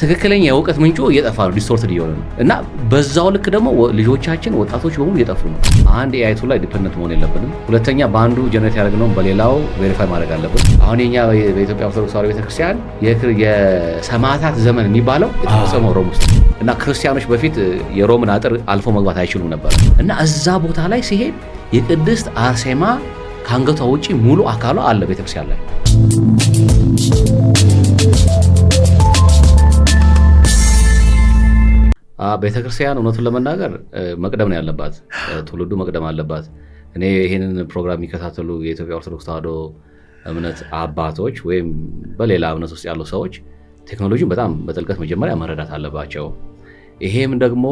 ትክክለኛ የእውቀት ምንጩ እየጠፋ ነው፣ ዲስቶርትድ እየሆነ ነው እና በዛው ልክ ደግሞ ልጆቻችን ወጣቶች በሙሉ እየጠፉ ነው። አንድ ኤአይ ቱል ላይ ዲፔንደንት መሆን የለብንም። ሁለተኛ በአንዱ ጀነሬት ያደረግነውን በሌላው ቬሪፋይ ማድረግ አለብን። አሁን የኛ በኢትዮጵያ ኦርቶዶክስ ተዋሕዶ ቤተክርስቲያን የሰማዕታት ዘመን የሚባለው የተፈጸመው ሮም ውስጥ እና ክርስቲያኖች በፊት የሮምን አጥር አልፎ መግባት አይችሉም ነበር እና እዛ ቦታ ላይ ሲሄድ የቅድስት አርሴማ ከአንገቷ ውጪ ሙሉ አካሏ አለ ቤተክርስቲያን ላይ። ቤተክርስቲያን እውነቱን ለመናገር መቅደም ነው ያለባት፣ ትውልዱ መቅደም አለባት። እኔ ይሄንን ፕሮግራም የሚከታተሉ የኢትዮጵያ ኦርቶዶክስ ተዋሕዶ እምነት አባቶች ወይም በሌላ እምነት ውስጥ ያሉ ሰዎች ቴክኖሎጂን በጣም በጥልቀት መጀመሪያ መረዳት አለባቸው። ይሄም ደግሞ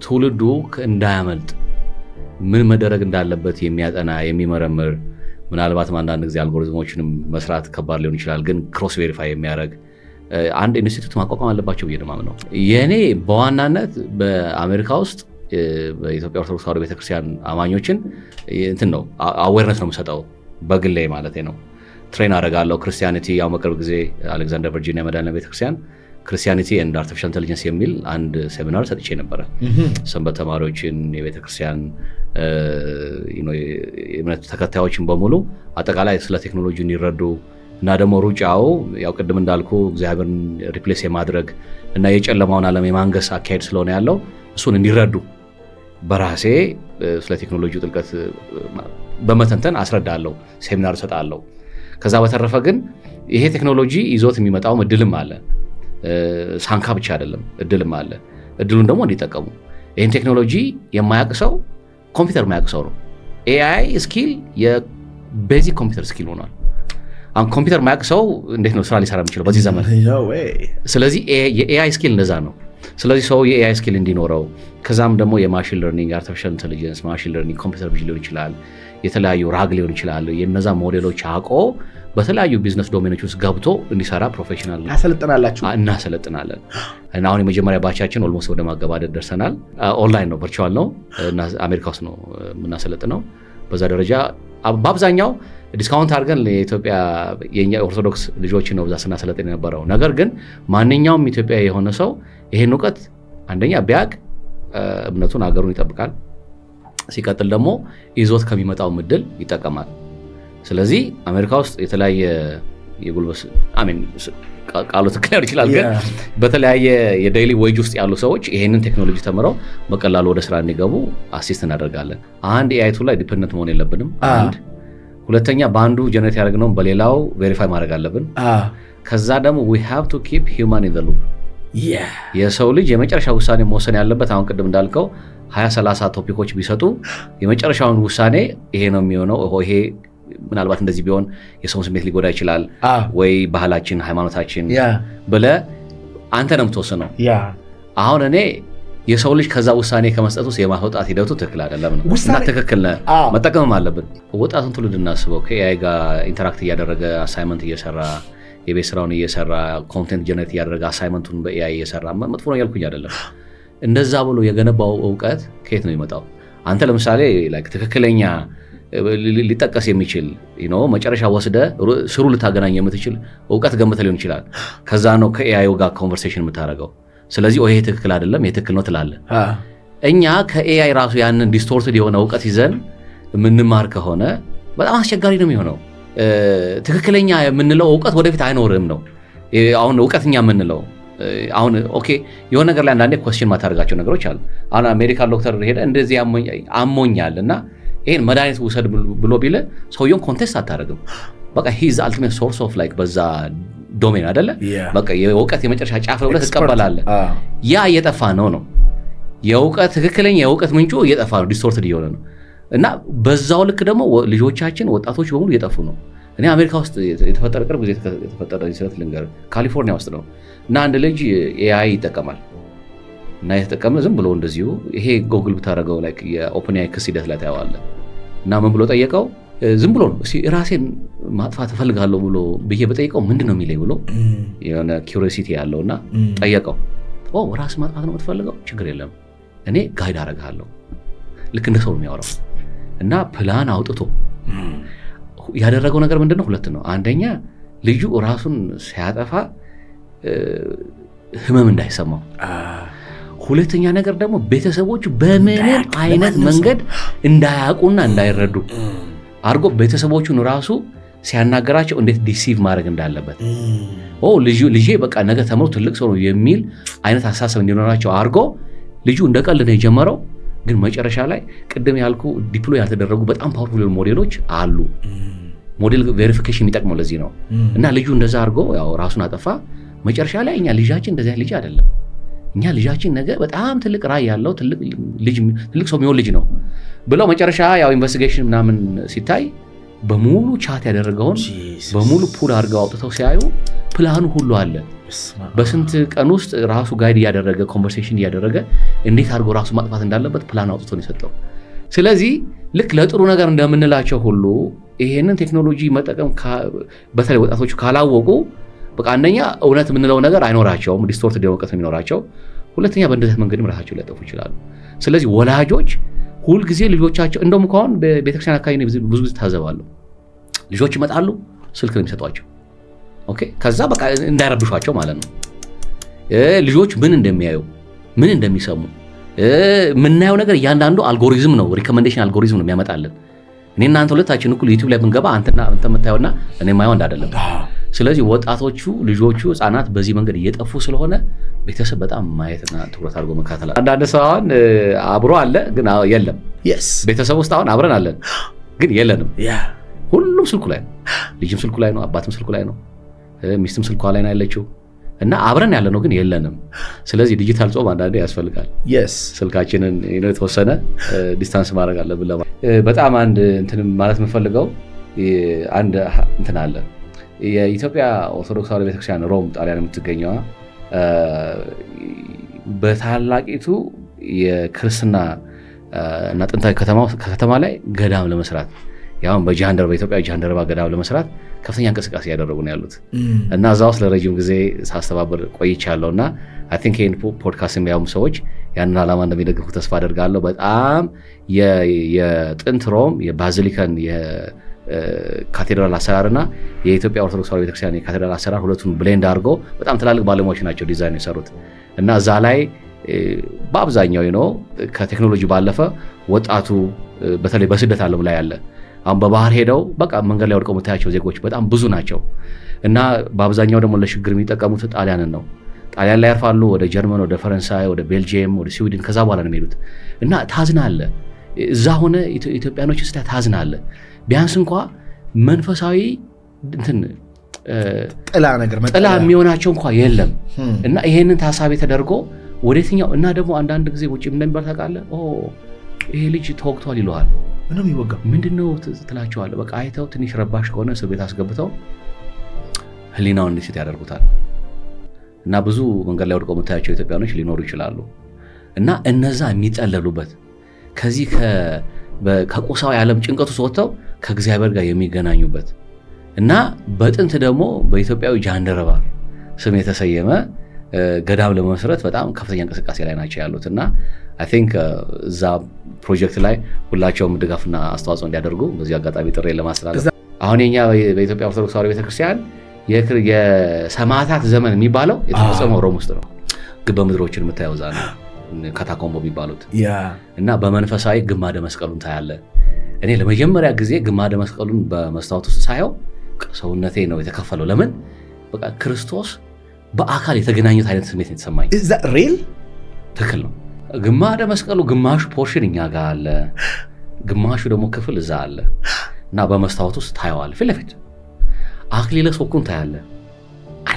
ትውልዱ እንዳያመልጥ ምን መደረግ እንዳለበት የሚያጠና የሚመረምር፣ ምናልባትም አንዳንድ ጊዜ አልጎሪዝሞችንም መስራት ከባድ ሊሆን ይችላል፣ ግን ክሮስ ቬሪፋይ የሚያደርግ አንድ ኢንስቲትዩት ማቋቋም አለባቸው ብዬ ነው። የእኔ በዋናነት በአሜሪካ ውስጥ በኢትዮጵያ ኦርቶዶክስ ተዋሕዶ ቤተክርስቲያን አማኞችን እንትን ነው አዌርነስ ነው የምሰጠው፣ በግሌ ማለት ነው። ትሬን አደርጋለሁ። ክርስቲያኒቲ ያው በቅርብ ጊዜ አሌክዛንደር ቨርጂኒያ መድኃኔዓለም ቤተክርስቲያን ክርስቲያኒቲ ኤንድ አርቲፊሻል ኢንተለጀንስ የሚል አንድ ሴሚናር ሰጥቼ ነበረ። ሰንበት ተማሪዎችን፣ የቤተክርስቲያን የእምነት ተከታዮችን በሙሉ አጠቃላይ ስለ ቴክኖሎጂ እንዲረዱ እና ደግሞ ሩጫው ያው ቅድም እንዳልኩ እግዚአብሔርን ሪፕሌስ የማድረግ እና የጨለማውን ዓለም የማንገስ አካሄድ ስለሆነ ያለው እሱን እንዲረዱ በራሴ ስለ ቴክኖሎጂ ጥልቀት በመተንተን አስረዳለሁ፣ ሴሚናር እሰጣለሁ። ከዛ በተረፈ ግን ይሄ ቴክኖሎጂ ይዞት የሚመጣው እድልም አለ፣ ሳንካ ብቻ አይደለም፣ እድልም አለ። እድሉን ደግሞ እንዲጠቀሙ። ይህን ቴክኖሎጂ የማያውቅ ሰው ኮምፒውተር የማያውቅ ሰው ነው። ኤአይ ስኪል የቤዚክ ኮምፒውተር ስኪል ሆኗል። አሁን ኮምፒውተር ማያውቅ ሰው እንዴት ነው ስራ ሊሰራ የሚችለው በዚህ ዘመን? ስለዚህ የኤአይ ስኪል እንደዛ ነው። ስለዚህ ሰው የኤአይ ስኪል እንዲኖረው፣ ከዛም ደግሞ የማሽን ለርኒንግ፣ አርቲፊሻል ኢንተለጀንስ፣ ማሽን ለርኒንግ፣ ኮምፒውተር ቪዥን ሊሆን ይችላል፣ የተለያዩ ራግ ሊሆን ይችላል። የነዛ ሞዴሎች አውቆ በተለያዩ ቢዝነስ ዶሜኖች ውስጥ ገብቶ እንዲሰራ ፕሮፌሽናል እናሰለጥናለን። እና አሁን የመጀመሪያ ባቻችን ኦልሞስት ወደ ማገባደድ ደርሰናል። ኦንላይን ነው፣ ቨርቹዋል ነው እና አሜሪካ ውስጥ ነው የምናሰለጥነው። በዛ ደረጃ በአብዛኛው ዲስካውንት አድርገን የኢትዮጵያ የኛ ኦርቶዶክስ ልጆችን ነው ብዛ ስናሰለጥን የነበረው። ነገር ግን ማንኛውም ኢትዮጵያ የሆነ ሰው ይሄን እውቀት አንደኛ ቢያቅ እምነቱን አገሩን ይጠብቃል፣ ሲቀጥል ደግሞ ይዞት ከሚመጣው ምድል ይጠቀማል። ስለዚህ አሜሪካ ውስጥ የተለያየ የጉልበስ ቃሉ ትክክል ይችላል፣ ግን በተለያየ የዴይሊ ዌጅ ውስጥ ያሉ ሰዎች ይሄንን ቴክኖሎጂ ተምረው በቀላሉ ወደ ስራ እንዲገቡ አሲስት እናደርጋለን። አንድ ኤአይ ቱል ላይ ዲፔንደንት መሆን የለብንም። አንድ ሁለተኛ በአንዱ ጀነሬት ያደረግነውን በሌላው ቬሪፋይ ማድረግ አለብን። ከዛ ደግሞ we have to keep human in the loop። የሰው ልጅ የመጨረሻ ውሳኔ መወሰን ያለበት አሁን ቅድም እንዳልከው 20-30 ቶፒኮች ቢሰጡ የመጨረሻውን ውሳኔ ይሄ ነው የሚሆነው፣ ይሄ ምናልባት እንደዚህ ቢሆን የሰውን ስሜት ሊጎዳ ይችላል ወይ ባህላችን፣ ሃይማኖታችን ብለህ አንተ ነው የምትወስነው። አሁን እኔ የሰው ልጅ ከዛ ውሳኔ ከመስጠት ውስጥ የማስወጣት ሂደቱ ትክክል አይደለም ነው እና ትክክል መጠቀምም አለብን። ወጣቱን ትውልድ እናስበው፣ ከኤአይ ጋር ኢንተራክት እያደረገ አሳይመንት እየሰራ የቤት ስራውን እየሰራ ኮንቴንት ጀነሬት እያደረገ አሳይመንቱን በኤአይ እየሰራ መጥፎ ነው ያልኩኝ አይደለም። እንደዛ ብሎ የገነባው እውቀት ከየት ነው የሚመጣው? አንተ ለምሳሌ ትክክለኛ ሊጠቀስ የሚችል መጨረሻ ወስደ ስሩ ልታገናኝ የምትችል እውቀት ገንብተህ ሊሆን ይችላል። ከዛ ነው ከኤአይ ጋር ኮንቨርሴሽን የምታደርገው። ስለዚህ ይሄ ትክክል አይደለም፣ ይሄ ትክክል ነው ትላለህ። እኛ ከኤአይ ራሱ ያንን ዲስቶርትድ የሆነ እውቀት ይዘን የምንማር ከሆነ በጣም አስቸጋሪ ነው የሚሆነው። ትክክለኛ የምንለው እውቀት ወደፊት አይኖርም ነው። አሁን እውቀትኛ የምንለው አሁን ኦኬ የሆነ ነገር ላይ አንዳንዴ ኮስችን ማታደርጋቸው ነገሮች አሉ። አሁን ሜዲካል ዶክተር ሄደ እንደዚህ አሞኛል እና ይሄን መድኃኒት ውሰድ ብሎ ቢለ ሰውየውን ኮንቴስት አታደርግም። በቃ ሂዝ አልቲሜት ሶርስ ኦፍ በዛ ዶሜን አይደለ? በቃ የእውቀት የመጨረሻ ጫፍ ብለህ ትቀበላለህ። ያ እየጠፋ ነው የእውቀት ትክክለኛ የእውቀት ምንጩ እየጠፋ ነው፣ ዲስቶርትድ እየሆነ ነው እና በዛው ልክ ደግሞ ልጆቻችን ወጣቶች በሙሉ እየጠፉ ነው። እኔ አሜሪካ ውስጥ የተፈጠረ ቅርብ ጊዜ የተፈጠረ ኢንሲደንት ልንገርህ። ካሊፎርኒያ ውስጥ ነው እና አንድ ልጅ ኤአይ ይጠቀማል እና የተጠቀመ ዝም ብሎ እንደዚሁ ይሄ ጎግል ብታደረገው የኦፕን ኤአይ ክስ ሂደት ላይ ታየዋለህ። እና ምን ብሎ ጠየቀው? ዝም ብሎ ነው ራሴን ማጥፋት እፈልጋለሁ ብሎ ብዬ በጠይቀው ምንድን ነው የሚለኝ ብሎ የሆነ ኪዩሪዮሲቲ ያለው እና ጠየቀው። ራስ ማጥፋት ነው የምትፈልገው? ችግር የለም እኔ ጋይድ አደርግሃለሁ። ልክ እንደ ሰው ነው የሚያወራው እና ፕላን አውጥቶ ያደረገው ነገር ምንድን ነው? ሁለት ነው። አንደኛ ልጁ ራሱን ሲያጠፋ ህመም እንዳይሰማው፣ ሁለተኛ ነገር ደግሞ ቤተሰቦቹ በምንም አይነት መንገድ እንዳያውቁና እንዳይረዱ አድርጎ ቤተሰቦቹን ራሱ ሲያናገራቸው እንዴት ዲሲቭ ማድረግ እንዳለበት ልጄ በቃ ነገ ተምሮ ትልቅ ሰው ነው የሚል አይነት አስተሳሰብ እንዲኖራቸው አድርጎ ልጁ እንደ ቀልድ ነው የጀመረው። ግን መጨረሻ ላይ ቅድም ያልኩ ዲፕሎይ ያልተደረጉ በጣም ፓወርፉል ሞዴሎች አሉ። ሞዴል ቬሪፊኬሽን የሚጠቅመው ለዚህ ነው። እና ልጁ እንደዛ አድርጎ ያው ራሱን አጠፋ። መጨረሻ ላይ እኛ ልጃችን እንደዚያ ልጅ አይደለም፣ እኛ ልጃችን ነገ በጣም ትልቅ ራዕይ ያለው ትልቅ ሰው የሚሆን ልጅ ነው ብለው መጨረሻ ያው ኢንቨስቲጌሽን ምናምን ሲታይ በሙሉ ቻት ያደረገውን በሙሉ ፑል አድርገው አውጥተው ሲያዩ ፕላኑ ሁሉ አለ። በስንት ቀን ውስጥ ራሱ ጋይድ እያደረገ ኮንቨርሴሽን እያደረገ እንዴት አድርጎ ራሱ ማጥፋት እንዳለበት ፕላን አውጥቶ ነው የሰጠው። ስለዚህ ልክ ለጥሩ ነገር እንደምንላቸው ሁሉ ይሄንን ቴክኖሎጂ መጠቀም በተለይ ወጣቶቹ ካላወቁ በቃ አንደኛ እውነት የምንለው ነገር አይኖራቸውም፣ ዲስቶርት እውቀት ነው የሚኖራቸው። ሁለተኛ በእንደዚህ መንገድም ራሳቸው ሊያጠፉ ይችላሉ። ስለዚህ ወላጆች ሁልጊዜ ልጆቻቸው እንደውም ከሆን በቤተክርስቲያን አካባቢ ብዙ ጊዜ ታዘባለሁ። ልጆች ይመጣሉ፣ ስልክ ነው የሚሰጧቸው። ኦኬ፣ ከዛ በቃ እንዳይረብሿቸው ማለት ነው። ልጆች ምን እንደሚያዩ ምን እንደሚሰሙ የምናየው ነገር እያንዳንዱ አልጎሪዝም ነው፣ ሪኮመንዴሽን አልጎሪዝም ነው የሚያመጣልን። እኔ እናንተ ሁለታችን እኩል ዩቲዩብ ላይ ብንገባ አንተ የምታየውና እኔ የማየው አንድ አይደለም። ስለዚህ ወጣቶቹ ልጆቹ ህፃናት በዚህ መንገድ እየጠፉ ስለሆነ ቤተሰብ በጣም ማየትና ትኩረት አድርጎ መካተል። አንዳንድ ሰው አሁን አብሮ አለ ግን የለም። ቤተሰብ ውስጥ አሁን አብረን አለን ግን የለንም። ሁሉም ስልኩ ላይ ነው። ልጅም ስልኩ ላይ ነው፣ አባትም ስልኩ ላይ ነው፣ ሚስትም ስልኳ ላይ ነው ያለችው እና አብረን ያለ ነው ግን የለንም። ስለዚህ ዲጂታል ጾም አንዳንዴ ያስፈልጋል። ስልካችንን የተወሰነ ዲስታንስ ማድረግ አለብን። በጣም አንድ እንትን ማለት የምፈልገው አንድ እንትን አለ። የኢትዮጵያ ኦርቶዶክስ ተዋሕዶ ቤተክርስቲያን ሮም ጣሊያን የምትገኘዋ በታላቂቱ የክርስትና እና ጥንታዊ ከተማ ላይ ገዳም ለመስራት ያው በኢትዮጵያ ጃንደረባ ገዳም ለመስራት ከፍተኛ እንቅስቃሴ ያደረጉ ነው ያሉት እና እዛ ውስጥ ለረጅም ጊዜ ሳስተባበር ቆይቻለሁ እና አይ ቲንክ ይህን ፖድካስት የሚያዩም ሰዎች ያንን ዓላማ እንደሚደግፉ ተስፋ አደርጋለሁ። በጣም የጥንት ሮም የባዚሊካን የካቴድራል አሰራር እና የኢትዮጵያ ኦርቶዶክስ ተዋሕዶ ቤተክርስቲያን የካቴድራል አሰራር ሁለቱን ብሌንድ አድርጎ በጣም ትላልቅ ባለሙያዎች ናቸው ዲዛይን የሰሩት እና እዛ ላይ በአብዛኛው ነው ከቴክኖሎጂ ባለፈ ወጣቱ በተለይ በስደት ዓለም ላይ ያለ አሁን በባህር ሄደው በቃ መንገድ ላይ ወድቀው የምታያቸው ዜጎች በጣም ብዙ ናቸው እና በአብዛኛው ደግሞ ለሽግግር የሚጠቀሙት ጣሊያንን ነው። ጣሊያን ላይ ያርፋሉ፣ ወደ ጀርመን፣ ወደ ፈረንሳይ፣ ወደ ቤልጂየም፣ ወደ ስዊድን ከዛ በኋላ ነው የሚሄዱት እና ታዝናለ። እዛ ሆነ ኢትዮጵያኖች ስታ ታዝናለ። ቢያንስ እንኳ መንፈሳዊ እንትን ጥላ የሚሆናቸው እንኳ የለም እና ይሄንን ታሳቢ ተደርጎ ወደየትኛው እና ደግሞ አንዳንድ ጊዜ ውጭ እንደሚባል ታውቃለህ፣ ይሄ ልጅ ተወግቷል ይለዋል። ምንድነው ትላቸዋለህ። በቃ አይተው ትንሽ ረባሽ ከሆነ እስር ቤት አስገብተው ህሊናውን እንዲስት ያደርጉታል እና ብዙ መንገድ ላይ ወድቀው የምታያቸው ኢትዮጵያኖች ሊኖሩ ይችላሉ እና እነዛ የሚጠለሉበት ከዚህ ከቁሳዊ ዓለም ጭንቀቱ ወጥተው ከእግዚአብሔር ጋር የሚገናኙበት እና በጥንት ደግሞ በኢትዮጵያዊ ጃንደረባ ስም የተሰየመ ገዳም ለመመስረት በጣም ከፍተኛ እንቅስቃሴ ላይ ናቸው ያሉት እና አይ ቲንክ እዛ ፕሮጀክት ላይ ሁላቸውም ድጋፍና አስተዋጽኦ እንዲያደርጉ በዚህ አጋጣሚ ጥሪ ለማስተላለፍ። አሁን የኛ በኢትዮጵያ ኦርቶዶክስ ተዋሕዶ ቤተክርስቲያን የሰማዕታት ዘመን የሚባለው የተፈጸመው ሮም ውስጥ ነው። ግበ ምድሮችን የምታየው እዛ ነው፣ ካታኮምቦ የሚባሉት እና በመንፈሳዊ ግማደ መስቀሉን ታያለ። እኔ ለመጀመሪያ ጊዜ ግማደ መስቀሉን በመስታወት ውስጥ ሳየው ሰውነቴ ነው የተከፈለው። ለምን በቃ ክርስቶስ በአካል የተገናኙት አይነት ስሜት የተሰማኝ። ሪል ትክክል ነው። ግማደ መስቀሉ ግማሹ ፖርሽን እኛ ጋር አለ፣ ግማሹ ደግሞ ክፍል እዛ አለ እና በመስታወት ውስጥ ታየዋል። ፊት ለፊት አክሊለ ሦኩን ታያለ።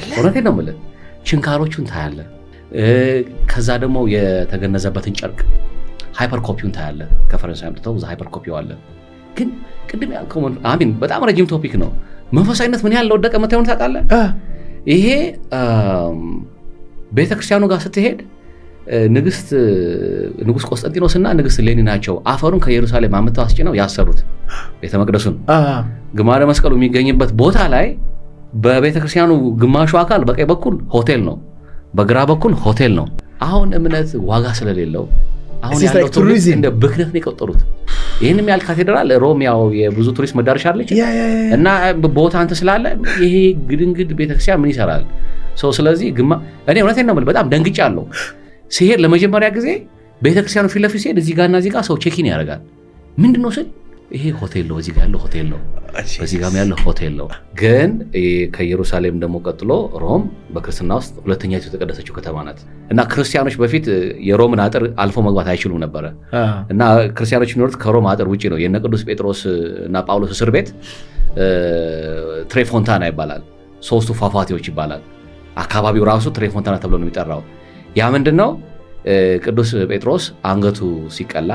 እውነቴን ነው የምልህ፣ ችንካሮቹን ታያለ። ከዛ ደግሞ የተገነዘበትን ጨርቅ ሃይፐር ኮፒውን ታያለ። ከፈረንሳይ አምጥተው እዛ ሃይፐር ኮፒው አለ። ግን ቅድም ያልከው አሚን በጣም ረጅም ቶፒክ ነው። መንፈሳዊነት ምን ያህል ለወደቀ መታየውን ታውቃለህ? ይሄ ቤተክርስቲያኑ ጋር ስትሄድ ንጉስ ቆስጠንጢኖስ እና ንግስት ሌኒ ናቸው አፈሩን ከኢየሩሳሌም አምጥተው አስጭነው ያሰሩት ቤተ መቅደሱን። ግማደ መስቀሉ የሚገኝበት ቦታ ላይ በቤተክርስቲያኑ ግማሹ አካል በቀኝ በኩል ሆቴል ነው፣ በግራ በኩል ሆቴል ነው። አሁን እምነት ዋጋ ስለሌለው አሁን ያለው ቱሪዝም እንደ ብክነት ነው የቆጠሩት። ይሄንም ያህል ካቴድራል ሮም ያው የብዙ ቱሪስት መዳረሻ አለች እና ቦታ አንተ ስላለ ይሄ ግድንግድ ቤተክርስቲያን ምን ይሰራል? ስለዚህ እኔ እውነቴን ነው የምልህ በጣም ደንግጫለሁ። ሲሄድ ለመጀመሪያ ጊዜ ቤተክርስቲያኑ ፊት ለፊት ሲሄድ እዚህ ጋርና እዚህ ጋር ሰው ቼኪን ያደርጋል። ምንድነው ስል ይሄ ሆቴል ነው፣ እዚህ ጋር ያለው ሆቴል ነው፣ በዚህ ጋር ያለው ሆቴል ነው። ግን ከኢየሩሳሌም ደግሞ ቀጥሎ ሮም በክርስትና ውስጥ ሁለተኛይቱ የተቀደሰችው ከተማ ናት እና ክርስቲያኖች በፊት የሮምን አጥር አልፎ መግባት አይችሉም ነበረ እና ክርስቲያኖች የሚኖሩት ከሮም አጥር ውጪ ነው። የነ ቅዱስ ጴጥሮስ እና ጳውሎስ እስር ቤት ትሬፎንታና ይባላል። 3ቱ ፏፏቴዎች ይባላል። አካባቢው ራሱ ትሬፎንታና ተብሎ ነው የሚጠራው። ያ ምንድነው? ቅዱስ ጴጥሮስ አንገቱ ሲቀላ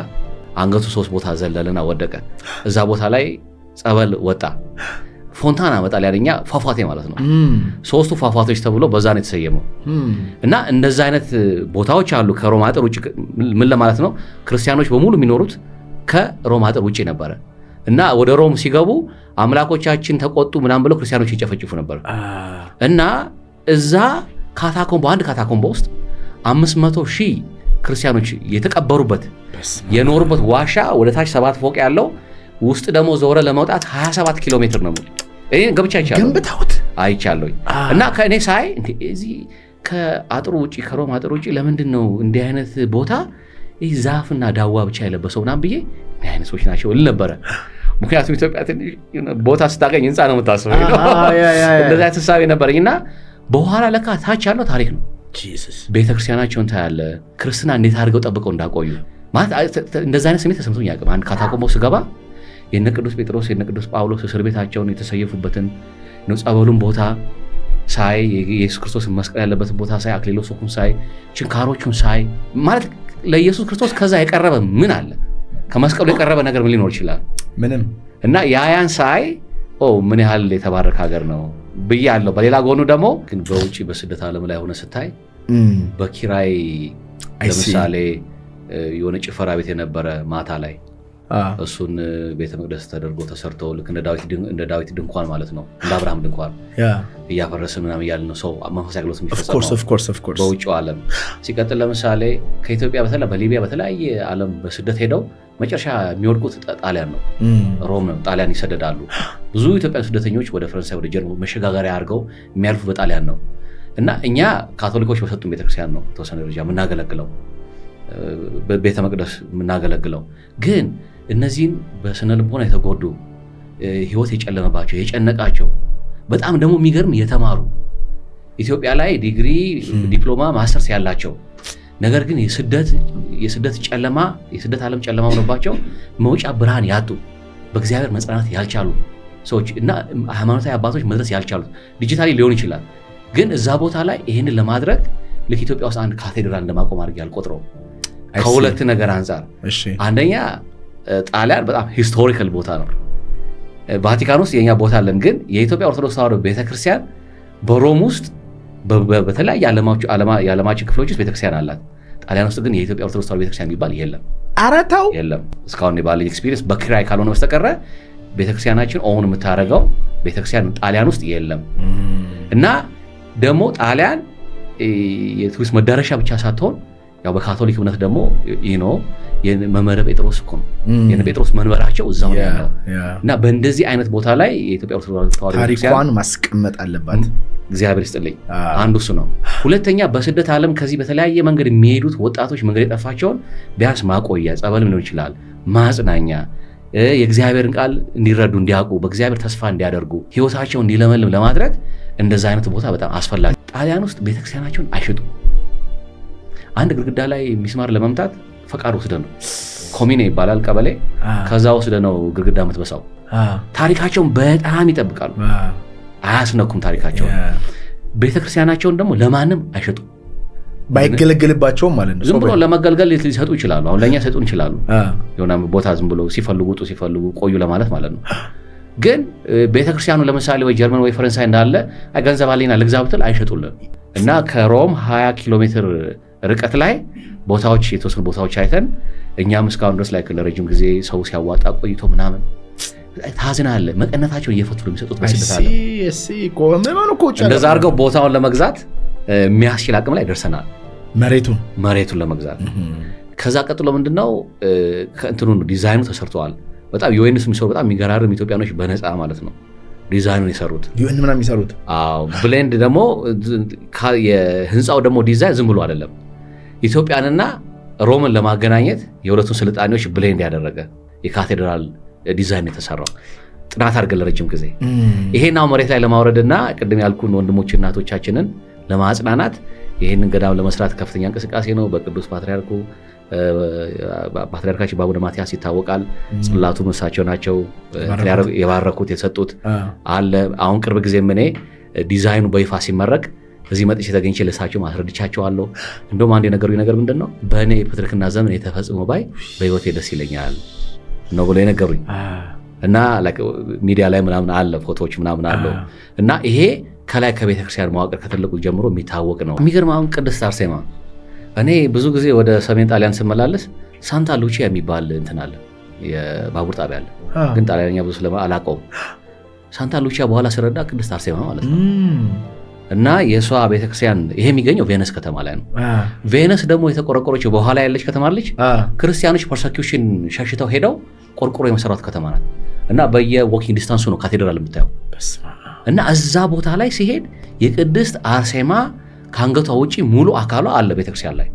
አንገቱ 3 ቦታ ዘለልና ወደቀ። እዛ ቦታ ላይ ጸበል ወጣ። ፎንታና መጣል ያለኛ ፏፏቴ ማለት ነው። 3ቱ ፏፏቴዎች ተብሎ በዛ ነው የተሰየመው። እና እንደዛ አይነት ቦታዎች አሉ ከሮም አጥር ውጪ። ምን ለማለት ነው? ክርስቲያኖች በሙሉ የሚኖሩት ከሮም አጥር ውጪ ነበረ እና ወደ ሮም ሲገቡ አምላኮቻችን ተቆጡ ምናምን ብለው ክርስቲያኖች ይጨፈጭፉ ነበር። እና እዛ ካታኮምቦ አንድ ካታኮምቦ ውስጥ 500,000 ክርስቲያኖች የተቀበሩበት የኖሩበት ዋሻ ወደ ታች 7 ፎቅ ያለው ውስጥ ደግሞ ዘወረ ለመውጣት 27 ኪሎ ሜትር ነው። እኔ ገብቻ አይቻለሁ። እና ከእኔ ሳይ እዚህ ከአጥሩ ውጪ ከሮም አጥሩ ውጪ ለምንድን ነው እንዲህ አይነት ቦታ ዛፍና ዳዋ ብቻ የለበሰው ምናምን ብዬ ምን አይነት ሰዎች ናቸው እል ነበረ። ምክንያቱም ኢትዮጵያ ቦታ ስታገኝ ህንፃ ነው የምታስበው። እንደዛ ተሳቢ ነበረኝ እና በኋላ ለካ ታች ያለው ታሪክ ነው። ቤተክርስቲያናቸውን ታያለ፣ ክርስትና እንዴት አድርገው ጠብቀው እንዳቆዩ ማለት እንደዛ አይነት ስሜት ተሰምቶኝ ያውቅም። አንድ ካታኮምቦ ስገባ የነ ቅዱስ ጴጥሮስ የነ ቅዱስ ጳውሎስ እስር ቤታቸውን የተሰየፉበትን ነው ጸበሉን ቦታ ሳይ፣ የኢየሱስ ክርስቶስ መስቀል ያለበትን ቦታ ሳይ፣ አክሊለ ሦኩን ሳይ፣ ችንካሮቹን ሳይ ማለት ለኢየሱስ ክርስቶስ ከዛ የቀረበ ምን አለ? ከመስቀሉ የቀረበ ነገር ምን ሊኖር ይችላል? ምንም። እና ያን ሳይ ምን ያህል የተባረከ ሀገር ነው ብያለሁ። በሌላ ጎኑ ደግሞ ግን በውጪ በስደት ዓለም ላይ ሆነ ስታይ በኪራይ ለምሳሌ የሆነ ጭፈራ ቤት የነበረ ማታ ላይ እሱን ቤተ መቅደስ ተደርጎ ተሰርቶ ልክ እንደ ዳዊት ድንኳን ማለት ነው፣ እንደ አብርሃም ድንኳን እያፈረስን ምናምን እያልን ነው ሰው መንፈሳዊ አገልግሎት የሚፈጸመው በውጭው ዓለም። ሲቀጥል ለምሳሌ ከኢትዮጵያ በተለይ በሊቢያ በተለያየ ዓለም በስደት ሄደው መጨረሻ የሚወድቁት ጣሊያን ነው፣ ሮም ነው። ጣሊያን ይሰደዳሉ። ብዙ ኢትዮጵያውያን ስደተኞች ወደ ፈረንሳይ ወደ ጀርመን መሸጋገሪያ አድርገው የሚያልፉ በጣሊያን ነው። እና እኛ ካቶሊኮች በሰጡን ቤተክርስቲያን ነው ተወሰነ ደረጃ የምናገለግለው፣ ቤተ መቅደስ የምናገለግለው። ግን እነዚህን በስነ ልቦና የተጎዱ ህይወት የጨለመባቸው የጨነቃቸው በጣም ደግሞ የሚገርም የተማሩ ኢትዮጵያ ላይ ዲግሪ ዲፕሎማ ማስተርስ ያላቸው ነገር ግን የስደት ጨለማ የስደት ዓለም ጨለማ ሆኖባቸው መውጫ ብርሃን ያጡ በእግዚአብሔር መጽናናት ያልቻሉ ሰዎች እና ሃይማኖታዊ አባቶች መድረስ ያልቻሉት ዲጂታሊ ሊሆን ይችላል። ግን እዛ ቦታ ላይ ይህንን ለማድረግ ልክ ኢትዮጵያ ውስጥ አንድ ካቴድራል እንደማቆም አድርጌ ያልቆጥረው ከሁለት ነገር አንጻር። አንደኛ ጣሊያን በጣም ሂስቶሪካል ቦታ ነው። ቫቲካን ውስጥ የኛ ቦታ አለን። ግን የኢትዮጵያ ኦርቶዶክስ ተዋሕዶ ቤተክርስቲያን በሮም ውስጥ በተለያየ የዓለማችን ክፍሎች ውስጥ ቤተክርስቲያን አላት። ጣሊያን ውስጥ ግን የኢትዮጵያ ኦርቶዶክስ ተዋሕዶ ቤተክርስቲያን የሚባል የለም። አረታው የለም። እስካሁን የባለኝ ኤክስፒሪየንስ በኪራይ ካልሆነ በስተቀረ ቤተክርስቲያናችን ኦውን የምታደርገው ቤተክርስቲያን ጣሊያን ውስጥ የለም። እና ደግሞ ጣሊያን የቱሪስት መዳረሻ ብቻ ሳትሆን ያው በካቶሊክ እምነት ደግሞ የመንበረ ጴጥሮስ እኮ ነው። የነ ጴጥሮስ መንበራቸው እዛው ነው ያለው። እና በእንደዚህ አይነት ቦታ ላይ የኢትዮጵያ ኦርቶዶክስ ተዋሕዶ ታሪኳን ማስቀመጥ አለባት። እግዚአብሔር ይስጥልኝ። አንዱ እሱ ነው። ሁለተኛ በስደት ዓለም ከዚህ በተለያየ መንገድ የሚሄዱት ወጣቶች መንገድ የጠፋቸውን ቢያንስ ማቆያ ጸበልም ሊሆን ይችላል፣ ማጽናኛ፣ የእግዚአብሔርን ቃል እንዲረዱ እንዲያውቁ፣ በእግዚአብሔር ተስፋ እንዲያደርጉ፣ ህይወታቸውን እንዲለመልም ለማድረግ እንደዛ አይነት ቦታ በጣም አስፈላጊ። ጣሊያን ውስጥ ቤተክርስቲያናቸውን አይሽጡም። አንድ ግድግዳ ላይ ሚስማር ለመምታት ፈቃድ ወስደ ነው፣ ኮሚኔ ይባላል ቀበሌ፣ ከዛ ወስደ ነው ግድግዳ የምትበሳው። ታሪካቸውን በጣም ይጠብቃሉ፣ አያስነኩም ታሪካቸውን። ቤተክርስቲያናቸውን ደግሞ ለማንም አይሸጡም፣ ባይገለገልባቸውም ማለት ነው። ዝም ብሎ ለመገልገል ሊሰጡ ይችላሉ። አሁን ለእኛ ሰጡን ይችላሉ፣ የሆነ ቦታ ዝም ብሎ ሲፈልጉ ውጡ ሲፈልጉ ቆዩ ለማለት ማለት ነው። ግን ቤተክርስቲያኑ ለምሳሌ ወይ ጀርመን ወይ ፈረንሳይ እንዳለ ገንዘብ አለኝና ልግዛ ብትል አይሸጡልን። እና ከሮም 20 ኪሎ ሜትር ርቀት ላይ ቦታዎች የተወሰኑ ቦታዎች አይተን እኛም እስካሁን ድረስ ላይ ለረጅም ጊዜ ሰው ሲያዋጣ ቆይቶ ምናምን ታዝናለ። መቀነታቸውን እየፈቱ ነው የሚሰጡት በስደት አለ። እንደዛ አድርገው ቦታውን ለመግዛት የሚያስችል አቅም ላይ ደርሰናል፣ መሬቱን ለመግዛት። ከዛ ቀጥሎ ምንድነው ከእንትኑ ዲዛይኑ ተሰርተዋል። በጣም ዩኤንስ የሚሰሩ በጣም የሚገራርም ኢትዮጵያኖች በነፃ ማለት ነው ዲዛይኑን የሰሩት ዩኤን ምናምን የሚሰሩት። ብሌንድ ደግሞ የህንፃው ደግሞ ዲዛይን ዝም ብሎ አይደለም። ኢትዮጵያንና ሮምን ለማገናኘት የሁለቱን ስልጣኔዎች ብሌንድ ያደረገ የካቴድራል ዲዛይን የተሰራው ጥናት አድርገን ለረጅም ጊዜ ይሄን አሁን መሬት ላይ ለማውረድና ቅድም ያልኩን ወንድሞች እናቶቻችንን ለማጽናናት ይሄንን ገዳም ለመስራት ከፍተኛ እንቅስቃሴ ነው። በቅዱስ ፓትርያርካችን በአቡነ ማትያስ ይታወቃል። ጽላቱን እሳቸው ናቸው የባረኩት የሰጡት አለ። አሁን ቅርብ ጊዜ እኔ ዲዛይኑ በይፋ ሲመረቅ እዚህ መጥቼ ተገኝቼ ለእሳቸው ማስረድቻቸዋለሁ። እንደውም አንድ የነገሩኝ ነገር ምንድን ነው በእኔ ፕትርክና ዘመን የተፈጽሞ ባይ በህይወቴ ደስ ይለኛል ነው ብሎ የነገሩኝ እና ሚዲያ ላይ ምናምን አለ ፎቶዎች ምናምን አለው እና ይሄ ከላይ ከቤተክርስቲያን መዋቅር ከትልቁ ጀምሮ የሚታወቅ ነው። የሚገርም አሁን ቅድስት አርሴማ እኔ ብዙ ጊዜ ወደ ሰሜን ጣሊያን ስመላለስ ሳንታ ሉቺያ የሚባል እንትን አለ የባቡር ጣቢያ አለ፣ ግን ጣሊያንኛ ብዙ አላውቀውም። ሳንታ ሉቺያ በኋላ ስረዳ ቅድስት አርሴማ ማለት ነው። እና የእሷ ቤተክርስቲያን ይሄ የሚገኘው ቬነስ ከተማ ላይ ነው። ቬነስ ደግሞ የተቆረቆረችው በኋላ ያለች ከተማ አለች። ክርስቲያኖች ፐርሰኪውሽን ሸሽተው ሄደው ቆርቆሮ የመሰራት ከተማ ናት። እና በየዎኪንግ ዲስታንሱ ነው ካቴድራል የምታየው። እና እዛ ቦታ ላይ ሲሄድ የቅድስት አርሴማ ከአንገቷ ውጪ ሙሉ አካሏ አለ ቤተክርስቲያን ላይ